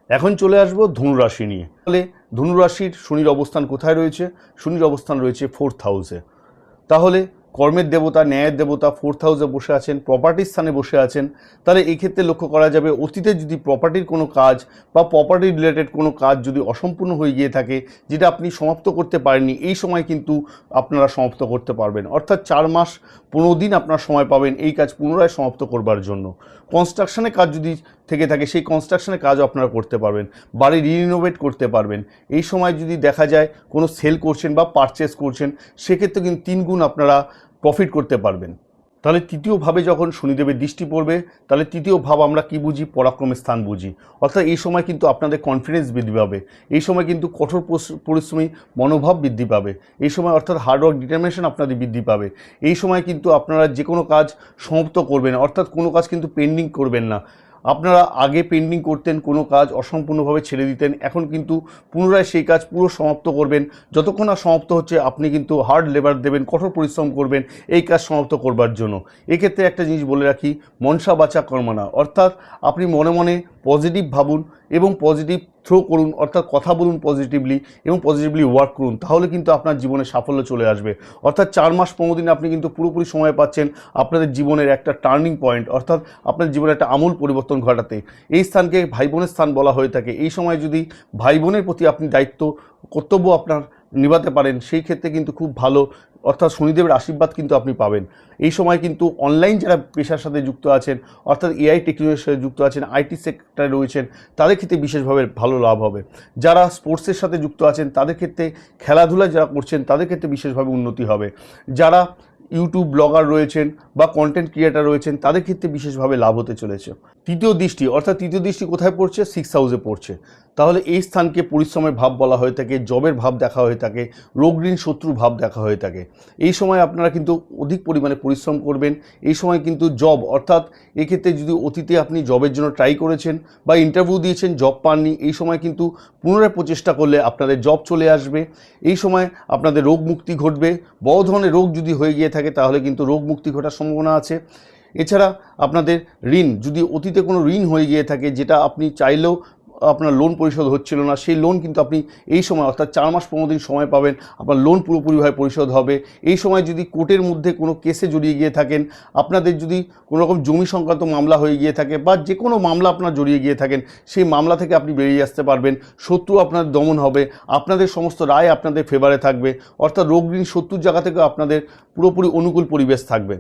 এখন চলে আসবো ধনুরাশি নিয়ে। তাহলে ধনুরাশির শনির অবস্থান কোথায় রয়েছে? শনির অবস্থান রয়েছে 4th হাউসে। তাহলে কর্মের দেবতা, ন্যায়ের দেবতা 4th হাউসে বসে আছেন, প্রপার্টির স্থানে বসে আছেন। তাহলে এই ক্ষেত্রে লক্ষ্য করা যাবে অতীতে যদি প্রপার্টির কোনো কাজ বা প্রপার্টি রিলেটেড কোনো কাজ যদি অসম্পূর্ণ হয়ে গিয়ে থাকে, যেটা আপনি সমাপ্ত করতে পারেননি, এই সময় কিন্তু আপনারা সমাপ্ত করতে পারবেন। অর্থাৎ 4 মাস 15 দিন আপনার সময় পাবেন এই কাজ পুনরায় সমাপ্ত করবার জন্য। কনস্ট্রাকশনের কাজ যদি থেকে থাকে সেই কনস্ট্রাকশনের কাজও আপনারা করতে পারবেন, বাড়ি রিনোভেট করতে পারবেন। এই সময় যদি দেখা যায় কোনো সেল করছেন বা পারচেস করছেন, সেক্ষেত্রে কিন্তু 3 গুণ আপনারা প্রফিট করতে পারবেন। তাহলে তৃতীয়ভাবে যখন শনিদেবের দৃষ্টি পড়বে, তাহলে তৃতীয় ভাব আমরা কি বুঝি? পরাক্রমের স্থান বুঝি। অর্থাৎ এই সময় কিন্তু আপনাদের কনফিডেন্স বৃদ্ধি পাবে, এই সময় কিন্তু কঠোর পরিশ্রমী মনোভাব বৃদ্ধি পাবে, এই সময় অর্থাৎ হার্ডওয়ার্ক ডিটারমিনেশন আপনাদের বৃদ্ধি পাবে। এই সময় কিন্তু আপনারা যে কোনো কাজ সমাপ্ত করবেন, অর্থাৎ কোনো কাজ কিন্তু পেন্ডিং করবেন না। আপনারা আগে পেন্ডিং করতেন, কোনো কাজ অসম্পূর্ণভাবে ছেড়ে দিতেন, এখন কিন্তু পুনরায় সেই কাজ পুরো সমাপ্ত করবেন। যতক্ষণ না সমাপ্ত হচ্ছে আপনি কিন্তু হার্ড লেবার দেবেন, কঠোর পরিশ্রম করবেন এই কাজ সমাপ্ত করবার জন্য। এক্ষেত্রে একটা জিনিস বলে রাখি, মনসা বাচা কর্মণা, অর্থাৎ আপনি মনে মনে পজিটিভ ভাবুন এবং পজিটিভ থ্রো করুন, অর্থাৎ কথা বলুন পজিটিভলি এবং পজিটিভলি ওয়ার্ক করুন, তাহলে কিন্তু আপনার জীবনে সাফল্য চলে আসবে। অর্থাৎ 4 মাস 15 দিন আপনি কিন্তু পুরোপুরি সময় পাচ্ছেন আপনাদের জীবনের একটা টার্নিং পয়েন্ট, অর্থাৎ আপনার জীবনে একটা আমূল পরিবর্তন ঘটাতে। এই স্থানকে ভাই বোনের স্থান বলা হয়ে থাকে। এই সময় যদি ভাই বোনের প্রতি আপনি দায়িত্ব কর্তব্য আপনার নিভাতে পারেন, সেই ক্ষেত্রে কিন্তু খুব ভালো, অর্থাৎ শনিদেবের আশীর্বাদ কিন্তু আপনি পাবেন। এই সময় কিন্তু অনলাইন যারা পেশার সাথে যুক্ত আছেন, অর্থাৎ এআই টেকনোলজির সাথে যুক্ত আছেন, আইটি সেক্টরে রয়েছেন, তাদের ক্ষেত্রে বিশেষভাবে ভালো লাভ হবে। যারা স্পোর্টসের সাথে যুক্ত আছেন, তাদের ক্ষেত্রে খেলাধুলা যারা করছেন তাদের ক্ষেত্রে বিশেষভাবে উন্নতি হবে। যারা ইউটিউব ব্লগার রয়েছেন বা কন্টেন্ট ক্রিয়েটার রয়েছেন, তাদের ক্ষেত্রে বিশেষভাবে লাভ হতে চলেছে। তৃতীয় দৃষ্টি, অর্থাৎ তৃতীয় দৃষ্টি কোথায় পড়ছে? 6th হাউসে পড়ছে। তাহলে এই স্থানকে পরিশ্রমের ভাব বলা হয়ে থাকে, জবের ভাব দেখা হয়ে থাকে, রোগ ঋণ শত্রুর ভাব দেখা হয়ে থাকে। এই সময় আপনারা কিন্তু অধিক পরিমাণে পরিশ্রম করবেন। এই সময় কিন্তু জব, অর্থাৎ এক্ষেত্রে যদি অতীতে আপনি জবের জন্য ট্রাই করেছেন বা ইন্টারভিউ দিয়েছেন, জব পাননি, এই সময় কিন্তু পুনরায় প্রচেষ্টা করলে আপনাদের জব চলে আসবে। এই সময় আপনাদের রোগ মুক্তি ঘটবে। বড় ধরনের রোগ যদি হয়ে গিয়ে থাকে তাহলে কিন্তু রোগ মুক্তি ঘটার সম্ভাবনা আছে। এছাড়া আপনাদের ঋণ, যদি অতীতে কোনো ঋণ হয়ে গিয়ে থাকে যেটা আপনি চাইলেও আপনার লোন পরিশোধ হচ্ছিল না, সেই লোন কিন্তু আপনি এই সময় অর্থাৎ 4 মাস 15 দিন সময় পাবেন, আপনার লোন পুরোপুরিভাবে পরিশোধ হবে। এই সময় যদি কোর্টের মধ্যে কোনো কেসে জড়িয়ে গিয়ে থাকেন, আপনাদের যদি কোনো রকম জমি সংক্রান্ত মামলা হয়ে গিয়ে থাকে বা যে কোনো মামলা আপনার জড়িয়ে গিয়ে থাকেন, সেই মামলা থেকে আপনি বেরিয়ে আসতে পারবেন। শত্রু আপনার দমন হবে, আপনাদের সমস্ত রায় আপনাদের ফেভারে থাকবে, অর্থাৎ রোগ ঋণ শত্রুর জায়গা থেকে আপনাদের পুরোপুরি অনুকূল পরিবেশ থাকবে।